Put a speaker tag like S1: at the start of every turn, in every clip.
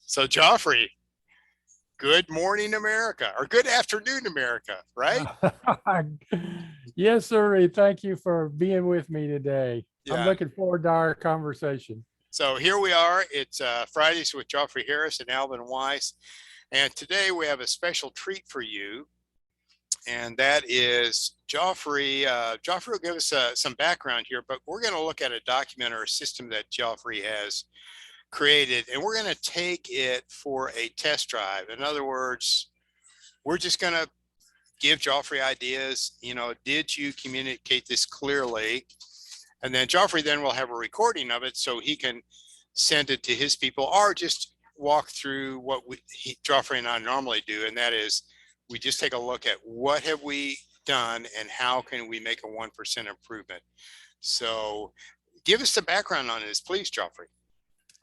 S1: So, Geoffrey, good morning, America, or good afternoon, America, right?
S2: Yes, sir. Thank you for being with me today. I'm
S1: Yeah.
S2: looking forward to our conversation.
S1: So here we are. It's Fridays with Geoffrey Harris and Alvin Weiss. And today we have a special treat for you. And that is Geoffrey. Geoffrey will give us some background here, but we're going to look at a document or a system that Geoffrey has created, and we're going to take it for a test drive. In other words, we're just going to give Geoffrey ideas. Did you communicate this clearly? And then Geoffrey then will have a recording of it so he can send it to his people, or just walk through what Geoffrey and I normally do. And that is, we just take a look at what have we done and how can we make a 1% improvement. So give us the background on this, please, Geoffrey.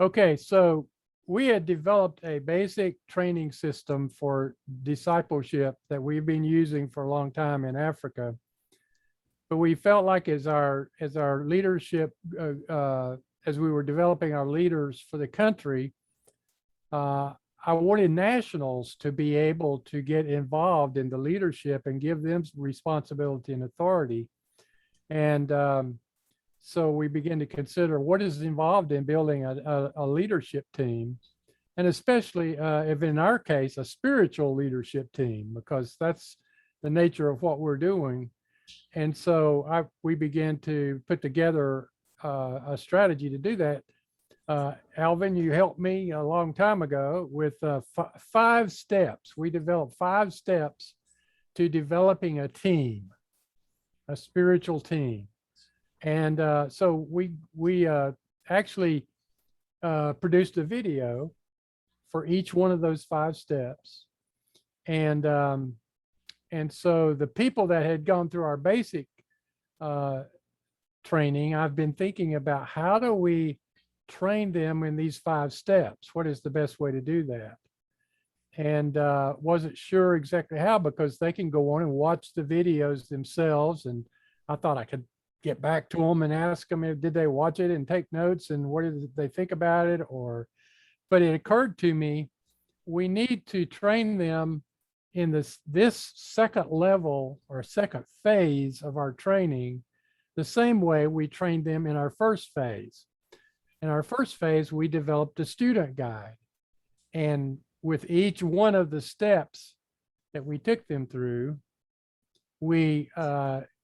S2: Okay, so we had developed a basic training system for discipleship that we've been using for a long time in Africa. But we felt like as our leadership, as we were developing our leaders for the country, I wanted nationals to be able to get involved in the leadership and give them responsibility and authority. And so we began to consider what is involved in building a leadership team, and especially if in our case, a spiritual leadership team, because that's the nature of what we're doing. And so we began to put together a strategy to do that. Alvin, you helped me a long time ago with 5 steps. We developed 5 steps to developing a team, a spiritual team. And so we actually produced a video for each one of those 5 steps. And so the people that had gone through our basic training, I've been thinking about how do we train them in these 5 steps? What is the best way to do that? And wasn't sure exactly how, because they can go on and watch the videos themselves. And I thought I could get back to them and ask them if did they watch it and take notes and what did they think about it. But it occurred to me, we need to train them in this second level or second phase of our training the same way we trained them in our first phase. In our first phase, we developed a student guide. And with each one of the steps that we took them through, we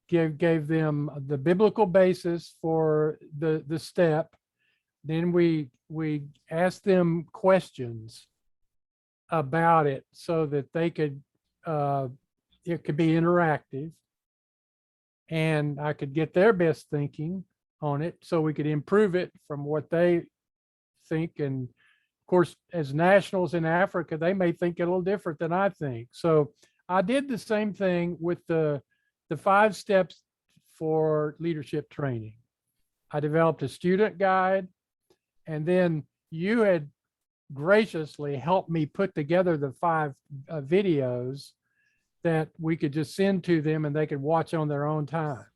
S2: gave them the biblical basis for the step. Then we asked them questions about it so that they could, it could be interactive, and I could get their best thinking on it so we could improve it from what they think. And of course, as nationals in Africa, they may think a little different than I think. So I did the same thing with the 5 steps for leadership training. I developed a student guide, and then you had graciously helped me put together the 5 videos that we could just send to them and they could watch on their own time.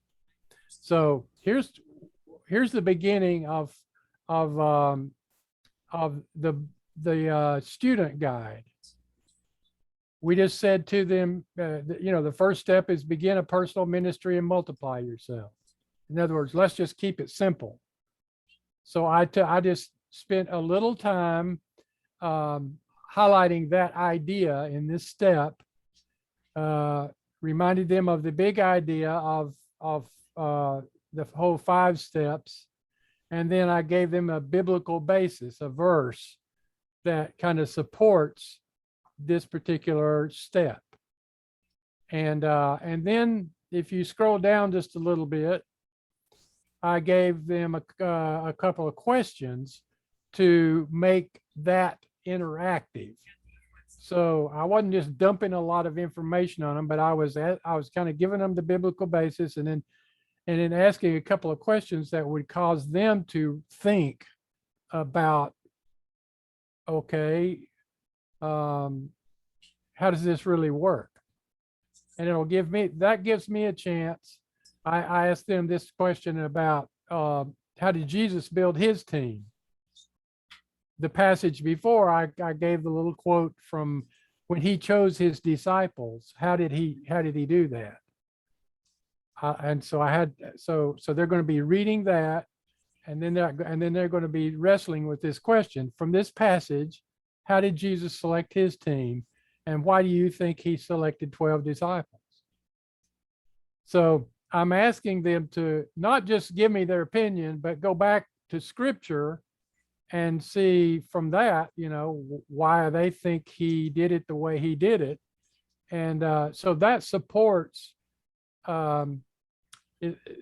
S2: So here's the beginning of the student guide. We just said to them, the first step is begin a personal ministry and multiply yourself. In other words, let's just keep it simple. So I just spent a little time highlighting that idea in this step, reminded them of the big idea of the whole 5 steps. And then I gave them a biblical basis, a verse that kind of supports this particular step. And then if you scroll down just a little bit, I gave them a couple of questions to make that interactive. So I wasn't just dumping a lot of information on them, but I was kind of giving them the biblical basis, and then asking a couple of questions that would cause them to think about, okay, how does this really work? And gives me a chance. I asked them this question about how did Jesus build his team? the passage before, I gave the little quote from when he chose his disciples. How did he do that? And so I had, so they're going to be reading that, and then they're going to be wrestling with this question from this passage. How did Jesus select his team? And why do you think he selected 12 disciples? So I'm asking them to not just give me their opinion, but go back to scripture and see from that, why they think he did it the way he did it. And so that supports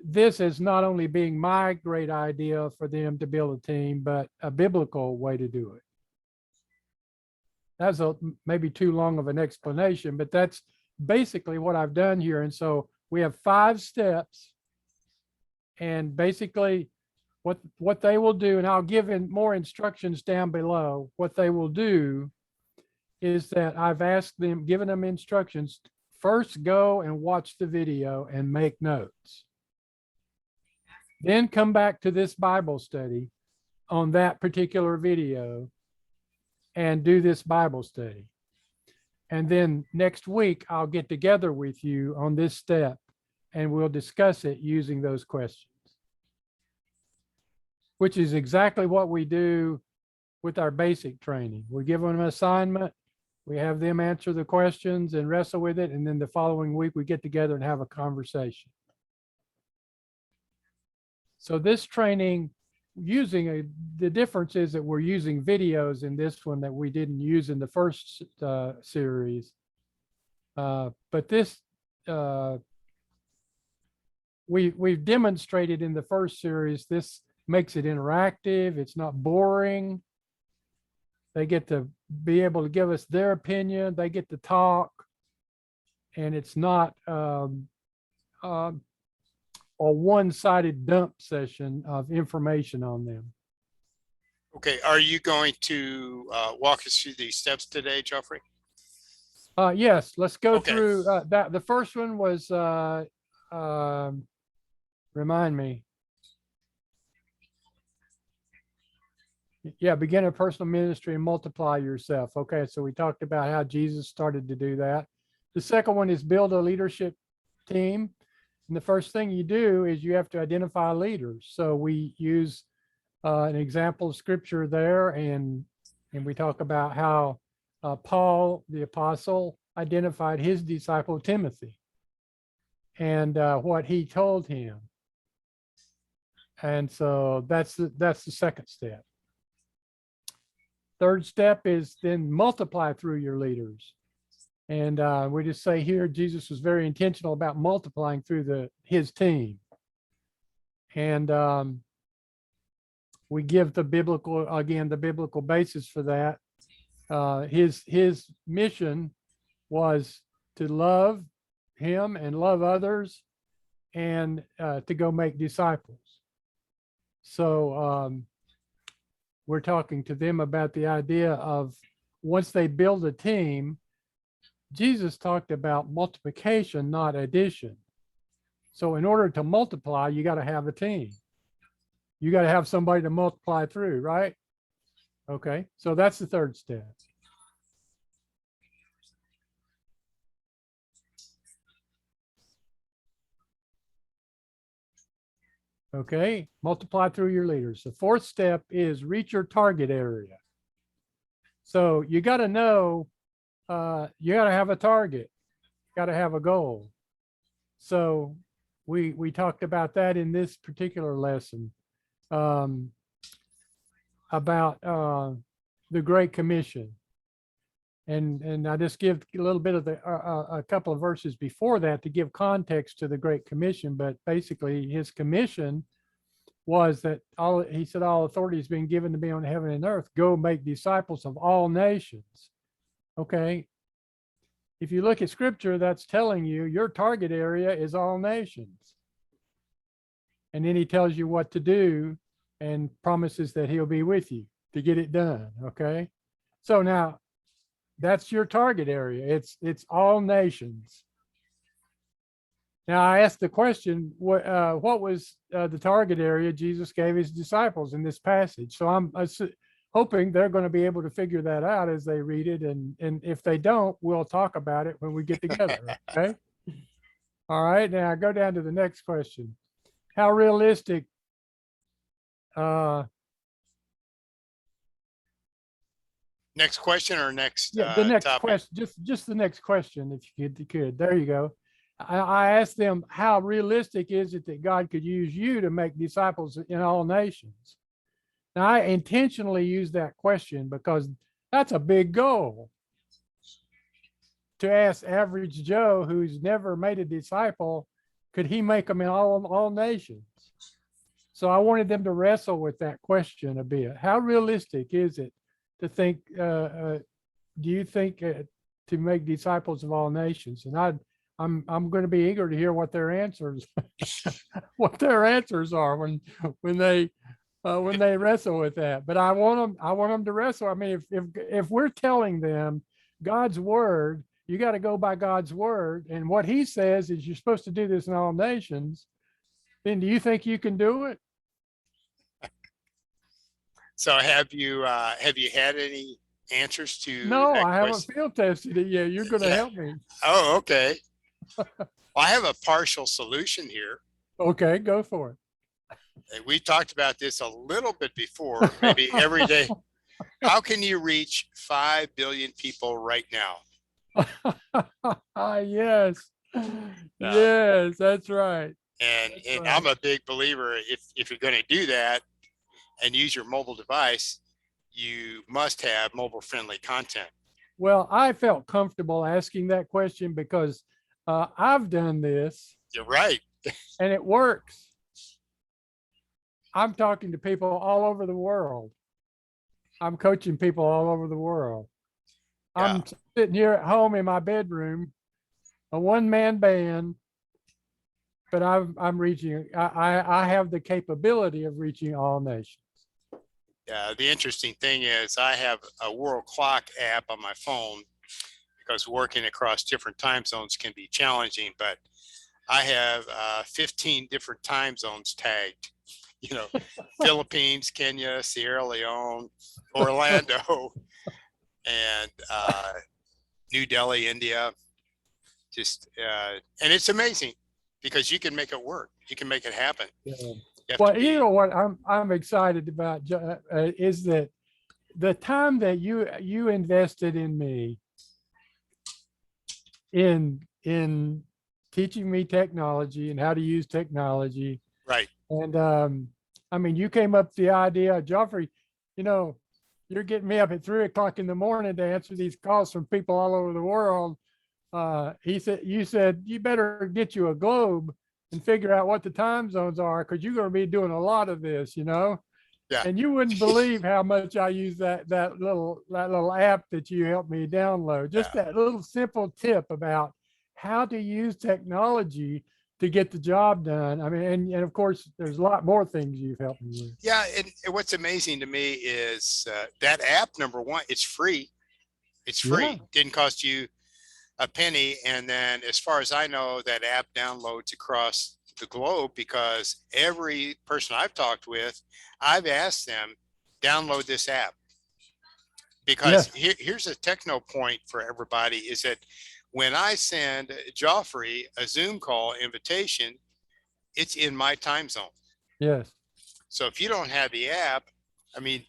S2: this as not only being my great idea for them to build a team, but a biblical way to do it. That's maybe too long of an explanation, but that's basically what I've done here. And so we have 5 steps, and basically what they will do, and I'll give in more instructions down below. What they will do is that I've asked them, given them instructions, first go and watch the video and make notes. Then come back to this Bible study on that particular video and do this Bible study. And then next week, I'll get together with you on this step and we'll discuss it using those questions, which is exactly what we do with our basic training. We give them an assignment, we have them answer the questions and wrestle with it, and then the following week we get together and have a conversation. So this training, the difference is that we're using videos in this one that we didn't use in the first series. But this, we've demonstrated in the first series, this makes it interactive. It's not boring. They get to be able to give us their opinion. They get to talk, and it's not a one-sided dump session of information on them.
S1: Okay, are you going to walk us through these steps today, Geoffrey?
S2: Yes, let's go
S1: Okay.
S2: through that. The first one was, remind me. Yeah, begin a personal ministry and multiply yourself. Okay, so we talked about how Jesus started to do that. The second one is build a leadership team. And the first thing you do is you have to identify leaders. So we use an example of scripture there, and we talk about how Paul, the apostle, identified his disciple Timothy and what he told him. And so that's the second step. Third step is then multiply through your leaders. And we just say here, Jesus was very intentional about multiplying through his team. And we give the biblical basis for that. His mission was to love him and love others, and to go make disciples. So we're talking to them about the idea of once they build a team, Jesus talked about multiplication, not addition. So in order to multiply, you got to have a team. You got to have somebody to multiply through, right? Okay, so that's the third step. Okay, multiply through your leaders. The fourth step is reach your target area. So you got to know, you got to have a target, got to have a goal. So we talked about that in this particular lesson, about the Great Commission. And I just give a little bit of a couple of verses before that to give context to the Great Commission. But basically his commission was that he said, all authority has been given to me on heaven and earth. Go make disciples of all nations. Okay. If you look at scripture, that's telling you your target area is all nations. And then he tells you what to do and promises that he'll be with you to get it done. Okay. So now that's your target area. It's all nations. Now I asked the question, what was the target area Jesus gave his disciples in this passage? So hoping they're going to be able to figure that out as they read it. And if they don't, we'll talk about it when we get together. Okay. All right. Now go down to the next question. How realistic
S1: Next question or next
S2: yeah, the next
S1: topic?
S2: question, just the next question, if you could. There you go. I asked them, how realistic is it that God could use you to make disciples in all nations? Now, I intentionally use that question because that's a big goal. To ask average Joe, who's never made a disciple, could he make them in all nations? So I wanted them to wrestle with that question a bit. How realistic is it to think, do you think to make disciples of all nations? And I'm going to be eager to hear what their answers are when they wrestle with that. But I want them to wrestle. I mean, if we're telling them God's word, you got to go by God's word, and what He says is you're supposed to do this in all nations. Then do you think you can do it?
S1: So have you had any answers to
S2: No,
S1: that
S2: I haven't
S1: question?
S2: field tested it yet. You're going to help me.
S1: Oh, okay. Well, I have a partial solution here.
S2: Okay, go for
S1: And we talked about this a little bit before, maybe every day. How can you reach 5 billion people right now?
S2: it. Yes. Yes, that's right.
S1: And
S2: That's
S1: and
S2: right.
S1: I'm a big believer, if you're going to do that and use your mobile device, you must have mobile friendly content.
S2: Well, I felt comfortable asking that question because I've done this
S1: You're right.
S2: and it works. I'm talking to people all over the world. I'm coaching people all over the world.
S1: Yeah.
S2: I'm sitting here at home in my bedroom, a one-man band, but I'm reaching. I have the capability of reaching all nations.
S1: Yeah. The interesting thing is I have a world clock app on my phone because working across different time zones can be challenging, but I have 15 different time zones tagged, Philippines, Kenya, Sierra Leone, Orlando, and New Delhi, India. And it's amazing because you can make it work. You can make it happen.
S2: Yeah.
S1: You
S2: Well, you know what I'm excited about is that the time that you invested in me in teaching me technology and how to use technology.
S1: right.
S2: And I mean, you came up with the idea, Geoffrey, you're getting me up at 3 o'clock in the morning to answer these calls from people all over the world. You said, you better get you a globe and figure out what the time zones are, because you're going to be doing a lot of this,
S1: Yeah.
S2: And you wouldn't believe how much I use that little app that you helped me download. Just that little simple tip about how to use technology to get the job done. I mean, and of course, there's a lot more things you've helped me with.
S1: Yeah. And what's amazing to me is that app, number one, it's free. It's free.
S2: Yeah.
S1: Didn't cost you a penny. And then as far as I know, that app downloads across the globe, because every person I've talked with, I've asked them, download this app. Because here's a techno point for everybody, is that when I send Geoffrey a Zoom call invitation, it's in my time zone.
S2: Yes.
S1: So if you don't have the app, I mean,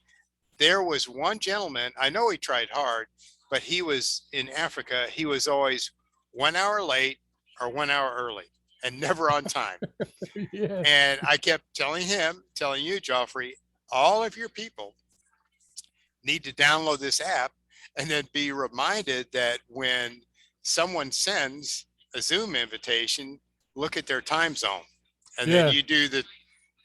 S1: there was one gentleman, I know he tried hard, but he was in Africa. He was always 1 hour late or 1 hour early and never on time.
S2: Yes.
S1: And I kept telling you, Geoffrey, all of your people need to download this app and then be reminded that when someone sends a Zoom invitation, look at their time zone, and then you do the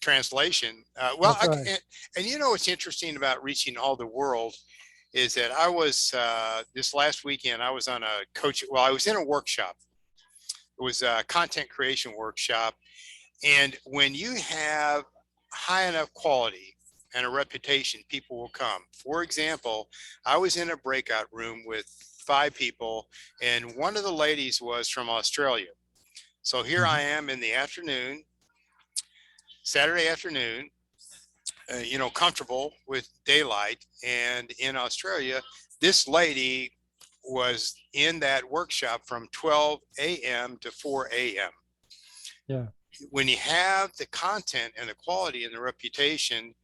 S1: translation.
S2: Right.
S1: And what's interesting about reaching all the world is that I was this last weekend, I was on I was in a workshop. It was a content creation workshop. And when you have high enough quality and a reputation, people will come. For example, I was in a breakout room with 5 people, and one of the ladies was from Australia. So here I am in the afternoon, Saturday afternoon, comfortable with daylight. And in Australia, this lady was in that workshop from 12 a.m. to 4 a.m.
S2: Yeah.
S1: When you have the content and the quality and the reputation,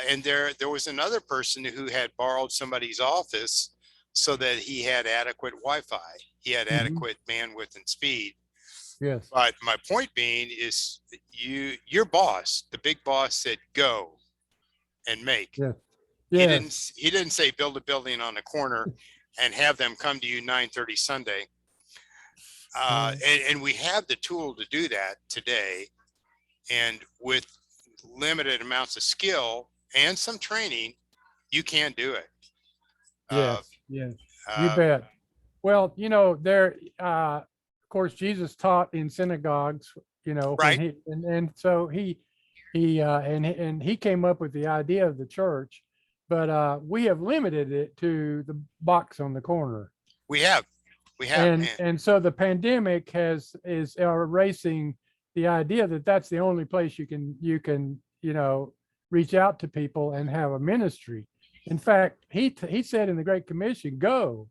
S1: and there was another person who had borrowed somebody's office so that he had adequate Wi-Fi, he had adequate bandwidth and speed.
S2: Yes.
S1: But my point being is, your boss, the big boss, said go and make.
S2: Yes.
S1: He
S2: Yes.
S1: didn't say build a building on the corner and have them come to you 9:30 Sunday. And we have the tool to do that today. And with limited amounts of skill and some training, you can do it.
S2: Yes. Yes. You
S1: Uh,
S2: bet. Well, of course, Jesus taught in synagogues, when
S1: right.
S2: and so he came up with the idea of the church, but we have limited it to the box on the corner.
S1: We have.
S2: And so the pandemic is erasing the idea that that's the only place you can reach out to people and have a ministry. In fact, he said in the Great Commission, go.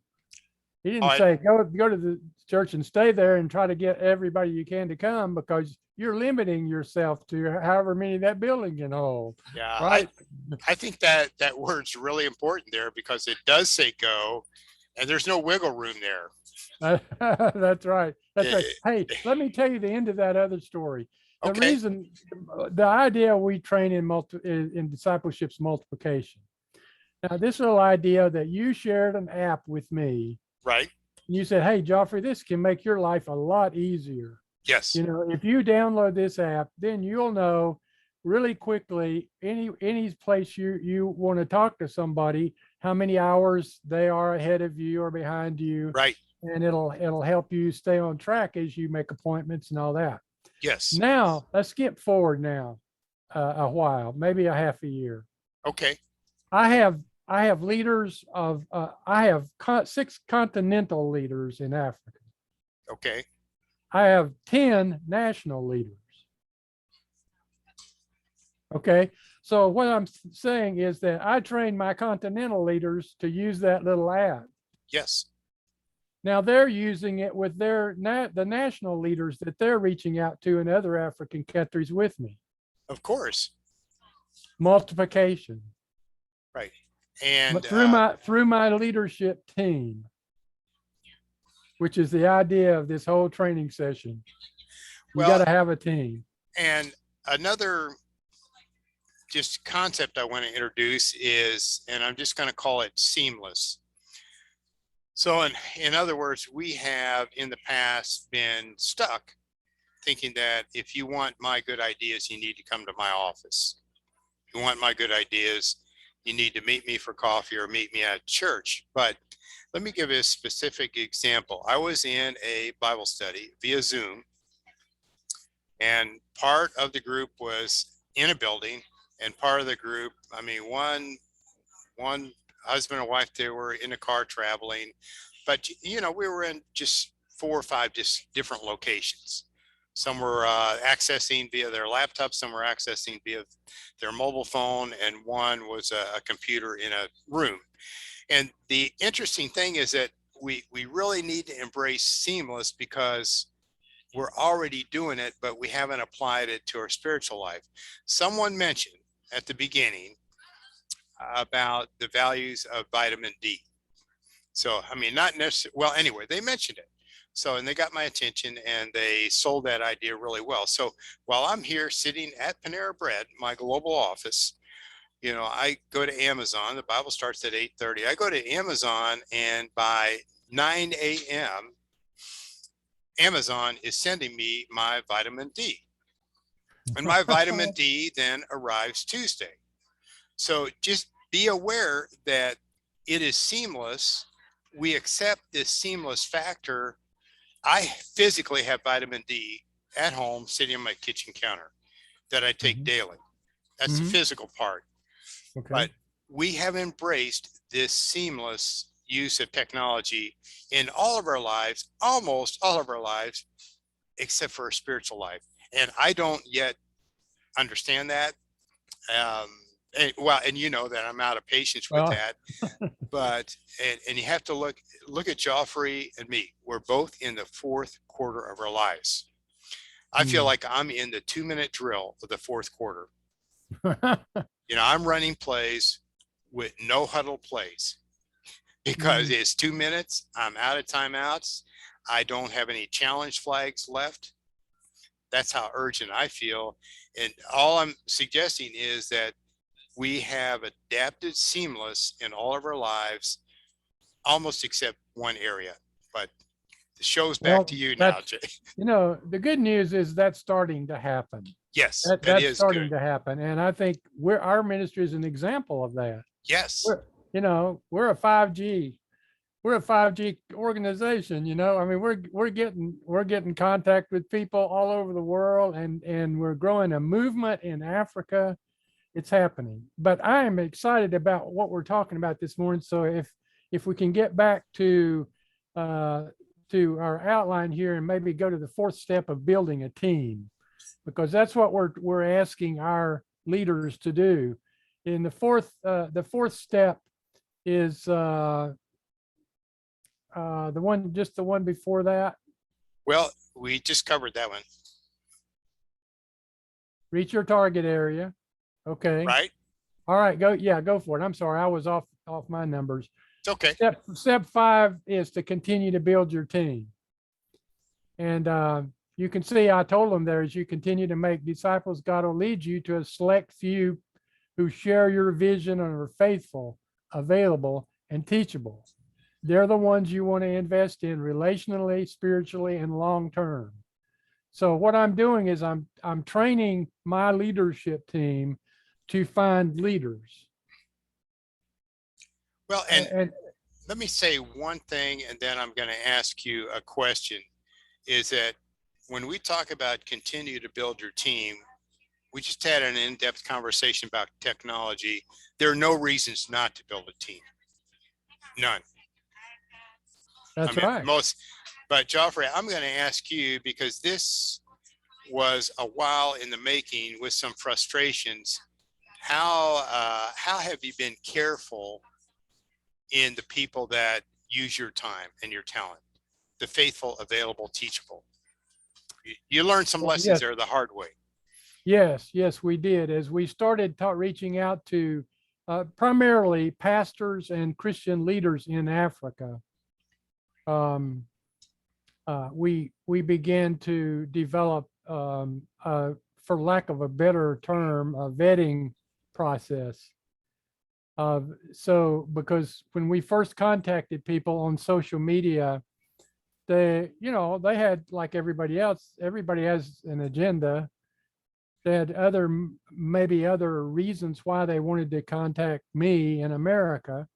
S2: He didn't say go to the church and stay there and try to get everybody you can to come, because you're limiting yourself to however many that building can hold.
S1: Yeah,
S2: Right.
S1: I think that word's really important there, because it does say go, and there's no wiggle room there.
S2: That's right. That's right.
S1: Eh,
S2: Hey, let me tell you the end of that other story. The
S1: Okay.
S2: reason, the idea we train in discipleship's multiplication. Now, this little idea that you shared an app with me.
S1: Right.
S2: You said, hey, Geoffrey, this can make your life a lot easier.
S1: Yes.
S2: If you download this app, then you'll know really quickly any place you want to talk to somebody, how many hours they are ahead of you or behind you.
S1: Right.
S2: And it'll help you stay on track as you make appointments and all that.
S1: Yes.
S2: Now, let's skip forward now a while, maybe a half a year.
S1: Okay.
S2: I have leaders of, I have 6 continental leaders in Africa.
S1: Okay.
S2: I have 10 national leaders. Okay. So what I'm saying is that I train my continental leaders to use that little app.
S1: Yes.
S2: Now they're using it with the national leaders that they're reaching out to in other African countries with me.
S1: Of course.
S2: Multiplication.
S1: Right. And
S2: through my leadership team, which is the idea of this whole training session. You got to have a team.
S1: And another just concept I want to introduce is, and I'm just going to call it seamless. So in other words, we have in the past been stuck thinking that if you want my good ideas, you need to come to my office. If you want my good ideas, you need to meet me for coffee or meet me at church. But let me give you a specific example. I was in a Bible study via Zoom, and part of the group was in a building, and part of the group, I mean, one husband and wife, they were in a car traveling, but we were in just 4 or 5 just different locations. Some were accessing via their laptop, some were accessing via their mobile phone, and one was a computer in a room. And the interesting thing is that we really need to embrace seamless, because we're already doing it, but we haven't applied it to our spiritual life. Someone mentioned at the beginning about the values of vitamin D. So, I mean, not necessarily, well, anyway, they mentioned it. So, and they got my attention and they sold that idea really well. So while I'm here sitting at Panera Bread, my global office, I go to Amazon. The Bible starts at 8:30. I go to Amazon, and by 9 a.m., Amazon is sending me my vitamin D. And my vitamin D then arrives Tuesday. So just be aware that it is seamless. We accept this seamless factor. I physically have vitamin D at home sitting on my kitchen counter that I take daily. That's the physical part.
S2: Okay.
S1: But we have embraced this seamless use of technology in all of our lives, almost all of our lives, except for our spiritual life. And I don't yet understand that. And well, and you know that I'm out of patience with
S2: Well,
S1: that. But and you have to look at Geoffrey and me. We're both in the fourth quarter of our lives. I feel like I'm in the 2-minute drill of the fourth quarter. You know, I'm running plays with no huddle plays because it's 2 minutes. I'm out of timeouts. I don't have any challenge flags left. That's how urgent I feel. And all I'm suggesting is that we have adapted seamless in all of our lives, almost except one area. But the show's back to
S2: well,
S1: you now,
S2: that's,
S1: Jay.
S2: the good news is that's starting to happen.
S1: Yes, that
S2: That's
S1: is
S2: starting
S1: good.
S2: to happen. And I think our ministry is an example of that.
S1: Yes.
S2: We're a 5G. We're a 5G organization, I mean, we're getting contact with people all over the world, and we're growing a movement in Africa. It's happening. But I am excited about what we're talking about this morning. So if we can get back to our outline here and maybe go to the fourth step of building a team, because that's what we're asking our leaders to do. In the fourth step is the one before that.
S1: Well, we just covered that one,
S2: Reach your target area. Okay.
S1: right?
S2: All right. Go for it. I'm sorry. I was off my numbers.
S1: It's okay.
S2: Step 5 is to continue to build your team. And you can see I told them there, as you continue to make disciples, God will lead you to a select few who share your vision and are faithful, available, and teachable. They're the ones you want to invest in relationally, spiritually, and long term. So what I'm doing is I'm training my leadership team to find leaders.
S1: Well, and let me say one thing, and then I'm going to ask you a question, is that when we talk about continue to build your team, we just had an in-depth conversation about technology. There are no reasons not to build a team. None.
S2: That's right.
S1: But Geoffrey, I'm going to ask you, because this was a while in the making with some frustrations. How have you been careful in the people that use your time and your talent, the faithful, available, teachable? You learned some lessons there the hard way.
S2: Yes, we did. As we started reaching out to primarily pastors and Christian leaders in Africa, we began to develop, for lack of a better term, a vetting process. So because when we first contacted people on social media, they had, like everybody else, everybody has an agenda. They had maybe other reasons why they wanted to contact me in America.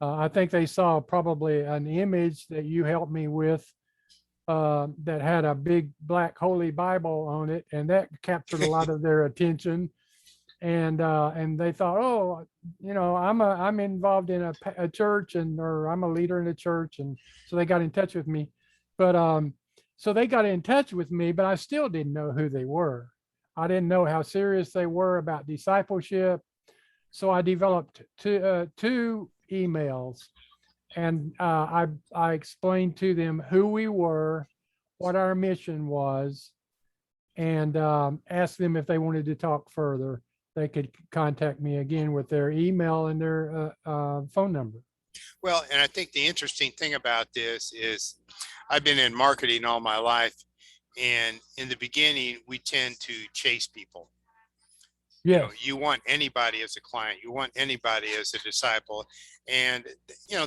S2: I think they saw probably an image that you helped me with that had a big black Holy Bible on it, and that captured a lot of their attention. And they thought, oh, I'm involved in a church, or I'm a leader in a church, and so they got in touch with me. But so they got in touch with me, but I still didn't know who they were. I didn't know how serious they were about discipleship. So I developed two emails, and I explained to them who we were, what our mission was, and asked them if they wanted to talk further. They could contact me again with their email and their phone number.
S1: Well, and I think the interesting thing about this is I've been in marketing all my life. And in the beginning, we tend to chase people.
S2: Yes.
S1: You want anybody as a client. You want anybody as a disciple. And,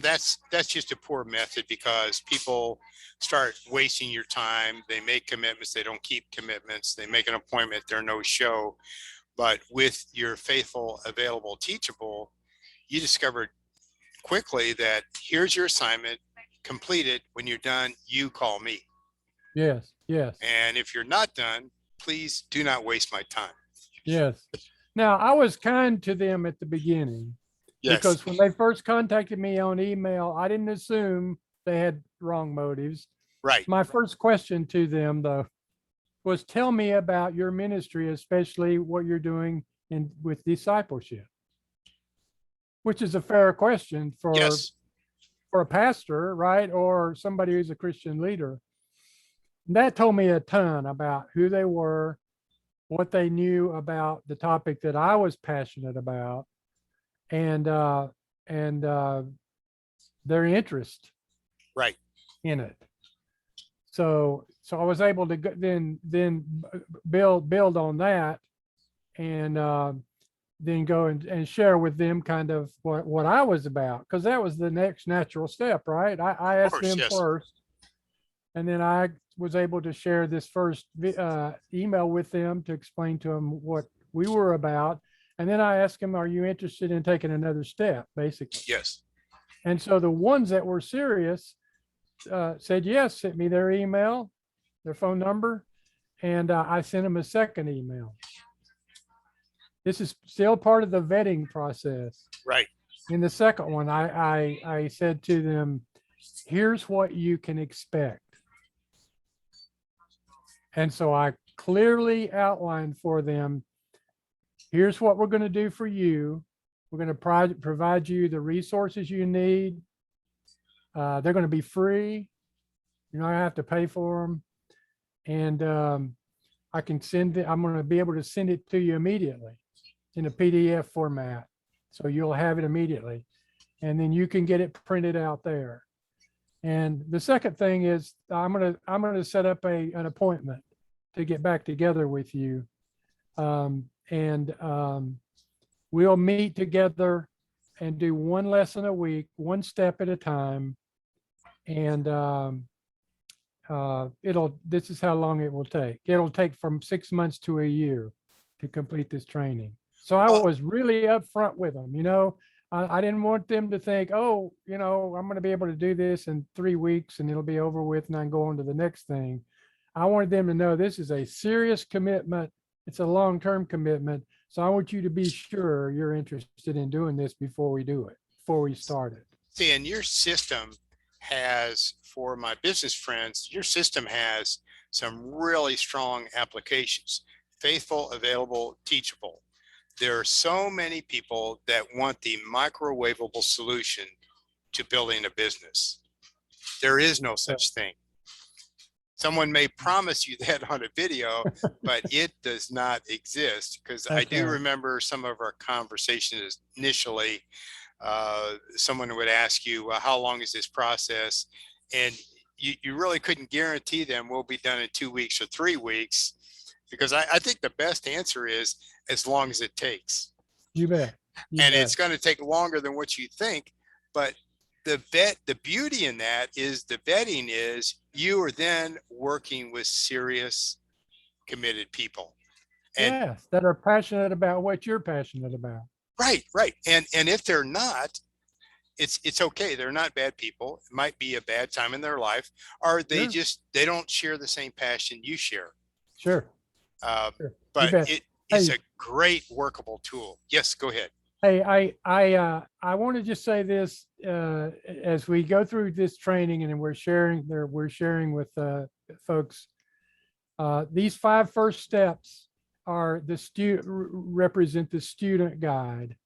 S1: that's just a poor method, because people start wasting your time. They make commitments. They don't keep commitments. They make an appointment. They're no show. But with your faithful, available, teachable, you discovered quickly that here's your assignment, complete it. When you're done, you call me.
S2: Yes.
S1: And if you're not done, please do not waste my time.
S2: Yes. Now, I was kind to them at the beginning,
S1: Yes.
S2: because when they first contacted me on email, I didn't assume they had wrong motives.
S1: Right.
S2: My first question to them, though, was, tell me about your ministry, especially what you're doing with discipleship. which is a fair question
S1: Yes.
S2: for a pastor, right? Or somebody who's a Christian leader. And that told me a ton about who they were, what they knew about the topic that I was passionate about, and and their interest
S1: Right.
S2: in it. So I was able to then build on that, and then go and share with them kind of what I was about, because that was the next natural step, right? I
S1: Of
S2: asked
S1: course.
S2: them
S1: Yes.
S2: first, and then I was able to share this first email with them to explain to them what we were about. And then I asked them, are you interested in taking another step, basically?
S1: Yes.
S2: And so the ones that were serious said yes, sent me their email, their phone number, and I sent them a second email. This is still part of the vetting process.
S1: Right.
S2: In the second one, I said to them, here's what you can expect. And so I clearly outlined for them, here's what we're going to do for you. We're going to provide you the resources you need. They're going to be free. You're not going to have to pay for them. And I can send it, I'm going to be able to send it to you immediately in a PDF format. So you'll have it immediately. And then you can get it printed out there. And the second thing is I'm gonna set up an appointment to get back together with you. We'll meet together and do one lesson a week, one step at a time. And this is how long it will take. It'll take from 6 months to a year to complete this training. So I was really upfront with them, I didn't want them to think, oh, I'm going to be able to do this in 3 weeks and it'll be over with and I can go on to the next thing. I wanted them to know this is a serious commitment. It's a long-term commitment. So I want you to be sure you're interested in doing this before we do it, before we start it.
S1: See, and your system has, for my business friends, your system has some really strong applications: faithful, available, teachable. There are so many people that want the microwavable solution to building a business. There is no such thing. Someone may promise you that on a video, but it does not exist, because I do remember some of our conversations initially. Someone would ask you, well, how long is this process? And you really couldn't guarantee them we'll be done in 2 weeks or 3 weeks, because I think the best answer is as long as it takes.
S2: You bet.
S1: And it's going to take longer than what you think. But the beauty in that is the vetting is you are then working with serious, committed people.
S2: And yes, that are passionate about what you're passionate about.
S1: Right. And if they're not, it's okay. They're not bad people. It might be a bad time in their life, or they they don't share the same passion you share.
S2: Sure.
S1: But it is a great workable tool. Yes, go ahead.
S2: Hey, I want to just say this as we go through this training and we're sharing with folks. These 5 first steps are represent the student guide.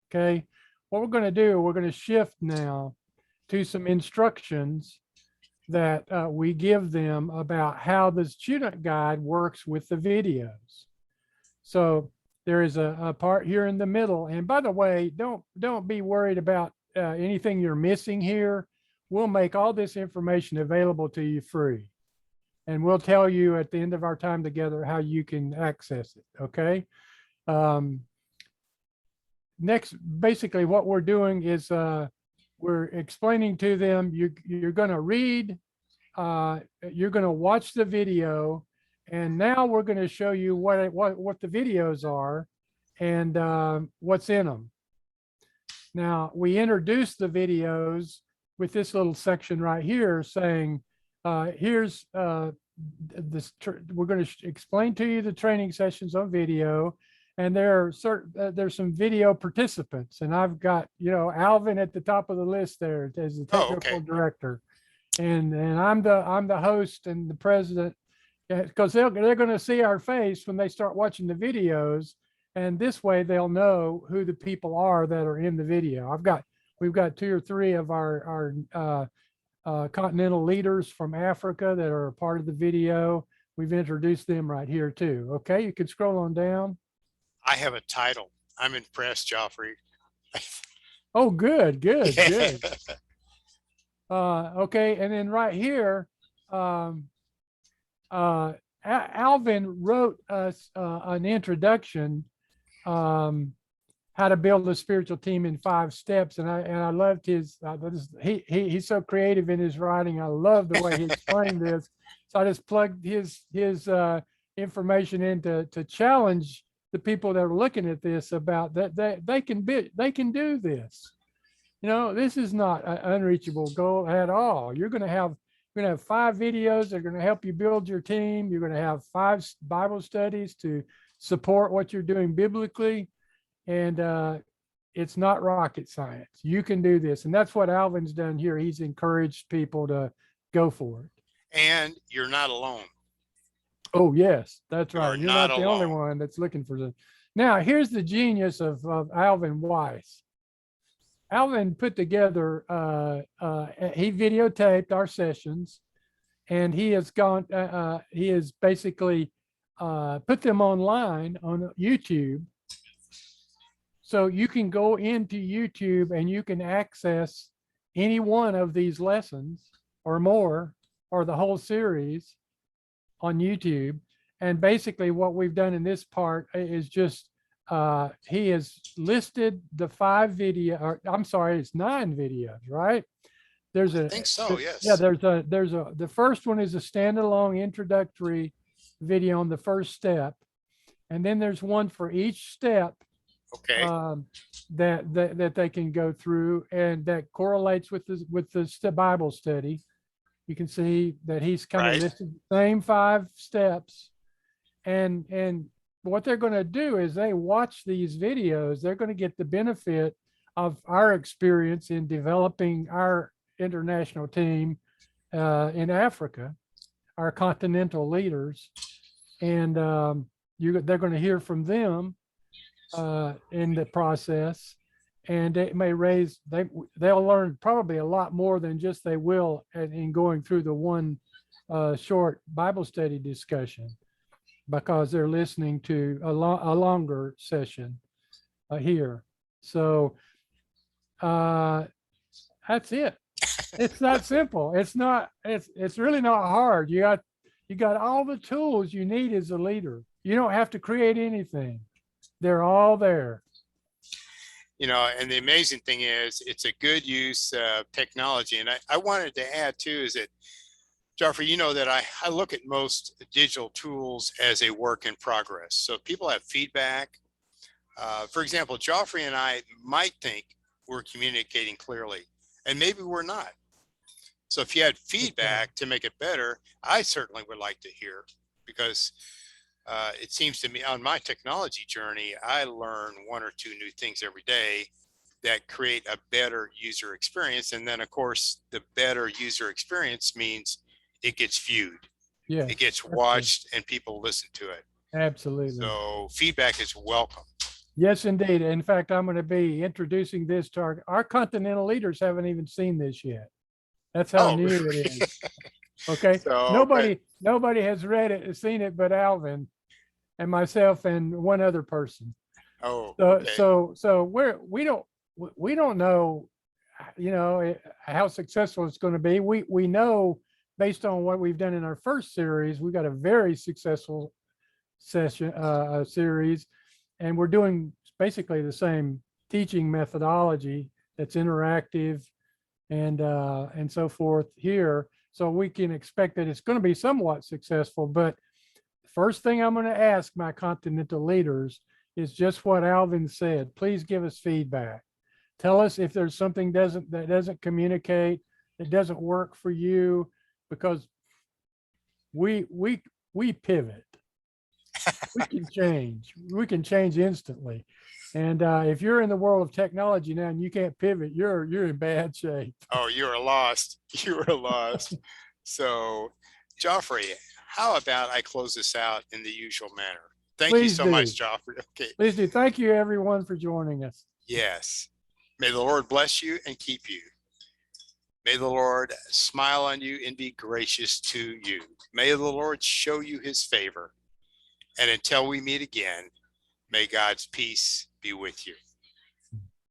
S2: Okay, what we're going to do, we're going to shift now to some instructions that we give them about how the student guide works with the videos. So there is a part here in the middle. And by the way, don't be worried about anything you're missing here. We'll make all this information available to you free. And we'll tell you at the end of our time together how you can access it, okay? Next, basically what we're doing is we're explaining to them, you're gonna read, you're gonna watch the video, and now we're going to show you what the videos are and what's in them. Now, we introduce the videos with this little section right here saying, here's this, we're going to explain to you the training sessions on video, and there's some video participants, and I've got, Alvin at the top of the list there as the technical director, and I'm the host and the president. Because they're going to see our face when they start watching the videos, And this way they'll know who the people are that are in the video. We've got 2 or 3 of our continental leaders from Africa that are a part of the video. We've introduced them right here too. Okay, you can scroll on down.
S1: I have a title. I'm impressed, Geoffrey.
S2: Oh, good.
S1: Yeah.
S2: Okay, and then right here, Alvin wrote us an introduction, how to build a spiritual team in 5 steps, and I loved his. He's so creative in his writing. I love the way he explained this. So I just plugged his information in to challenge the people that are looking at this about that they can do this. You know, this is not an unreachable goal at all. You're going to have 5 videos that are going to help you build your team. You're going to have 5 Bible studies to support what you're doing biblically. And it's not rocket science. You can do this. And that's what Alvin's done here. He's encouraged people to go for it.
S1: And you're not alone.
S2: Oh, yes, that's right.
S1: You're
S2: You're not the only
S1: alone.
S2: one that's looking for this. Now, here's the genius of Alvin Weiss. Alvin put together, he videotaped our sessions, and he has basically put them online on YouTube. So you can go into YouTube and you can access any one of these lessons or more, or the whole series on YouTube. And basically what we've done in this part is just, he has listed the 5 video, or I'm sorry, it's 9 videos, right?
S1: I think so, yes.
S2: Yeah, the first one is a standalone introductory video on the first step. And then there's one for each step.
S1: Okay.
S2: That they can go through, and that correlates with the Bible study. You can see that he's kind of listed the same 5 steps, and what they're going to do is they watch these videos. They're going to get the benefit of our experience in developing our international team in Africa, our continental leaders, and they're going to hear from them in the process, and it may they'll learn probably a lot more than just they will in going through the one short Bible study discussion, because they're listening to a longer session here. So that's it. It's that simple. It's really not hard. You got all the tools you need as a leader. You don't have to create anything. They're all there.
S1: You know, and the amazing thing is it's a good use of technology. And I wanted to add too, is that, Geoffrey, you know that I look at most digital tools as a work in progress. So if people have feedback, for example, Geoffrey and I might think we're communicating clearly, and maybe we're not. So if you had feedback to make it better, I certainly would like to hear, because it seems to me on my technology journey, I learn 1 or 2 new things every day that create a better user experience. And then of course, the better user experience means it gets viewed, it gets watched, and people listen to it.
S2: Absolutely.
S1: So feedback is welcome.
S2: Yes, indeed. In fact, I'm going to be introducing this to our continental leaders. Haven't even seen this yet. That's how new it is. Okay. So, nobody has read it, seen it, but Alvin and myself and one other person.
S1: Oh,
S2: so we don't know, how successful it's going to be. We know, based on what we've done in our first series, we got a very successful series, and we're doing basically the same teaching methodology that's interactive and so forth here. So we can expect that it's going to be somewhat successful. But the first thing I'm going to ask my continental leaders is just what Alvin said. Please give us feedback. Tell us if there's something that doesn't communicate, that doesn't work for you, because we pivot. We can change instantly. And if you're in the world of technology now and you can't pivot, you're in bad shape.
S1: Oh, you're lost. You are lost. So, Geoffrey, how about I close this out in the usual manner? Thank you
S2: Please
S1: so
S2: do.
S1: much, Geoffrey. Okay.
S2: Please do. Thank you, everyone, for joining us.
S1: Yes. May the Lord bless you and keep you. May the Lord smile on you and be gracious to you. May the Lord show you his favor. And until we meet again, may God's peace be with you.